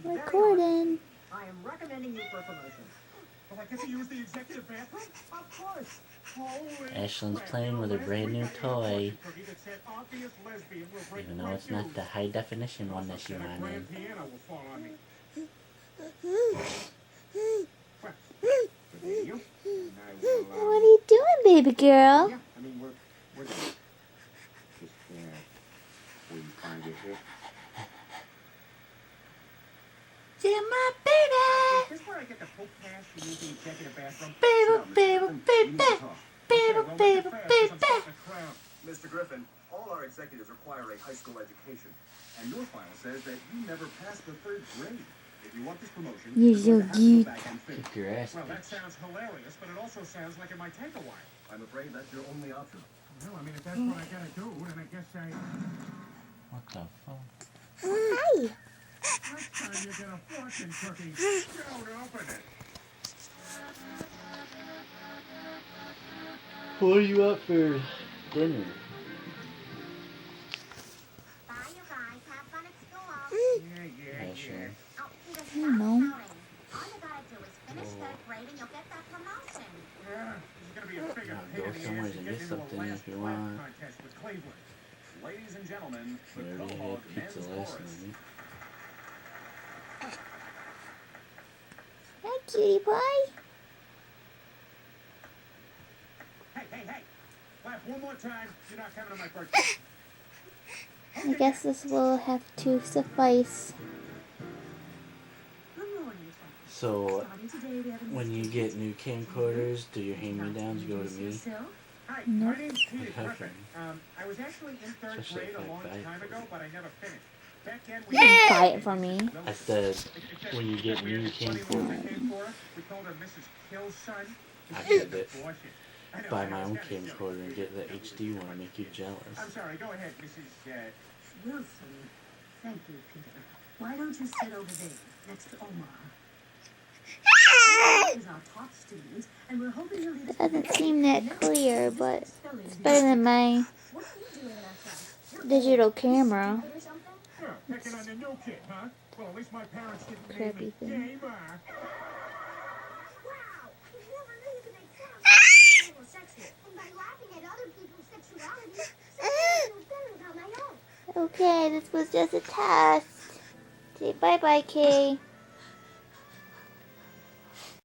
Recording. I am recommending you for promotion. Well, I get to use the executive bathroom? Of course. Ashlyn's playing with a brand new toy, even though it's not the high definition one that she wanted. What are you doing, baby girl? Yeah, I mean, we're just where you find it here. You're my baby. Is this where I get the poke pass to use the executive bathroom? Baby. Mr. Griffin, all our executives require a high school education, and your file says that you never passed the 3rd grade. If you want this promotion, You're so geek. Kick your ass. Well, that sounds hilarious, but it also sounds like it might take a while. I'm afraid that's your only option. Well, I mean, if that's what I gotta do, then I guess I... What the fuck? Next time you get a fortune cookie, don't open it. What are you up for dinner? Bye, you guys. Have fun at school. Yeah, sure. Oh, he doesn't I don't know. stop shouting. All you gotta do is finish 3rd grade and you'll get that promotion. Yeah, this is gonna be a bigger I'll pain go in the somewhere ass to to get get into something a if last you laugh want. contest with Cleveland. Ladies and gentlemen, We the already Cohog had men's pizza last chorus. night. Hi, cutie pie. Hey! Laugh one more time. You're not coming to my birthday. I guess this will have to suffice. Good morning, Tom. So, Starting today, we have a new when you get new camcorders, do your hand-me-downs go to me? yourself. Hi, Nope. my name's Peter Okay. Griffin. I was actually in 3rd Especially grade if a I long buy it time for ago, you. but I never finished. Back then, You can buy it for me. I said, when you get new camcorders, we called her Mrs. Kill's son. I had it. Buy my own camcorder and get the HD one and make you jealous. I'm sorry, go ahead, Mrs. Wilson. Thank you, Peter. Why don't you sit over there, next to Omar? He's our top student, and we're hoping he'll lead us It doesn't seem that clear, but it's better than my What are you doing in that class? You're digital camera. stupid or something? Yeah, picking on the new kid, huh? Well, at least my parents didn't Crappy name thing. me Gamer. Wow! You never knew you could make fun of people sexual. And by laughing at other people's sexuality, sometimes it was better about my own. Okay, this was just a test. Say bye-bye, Kay.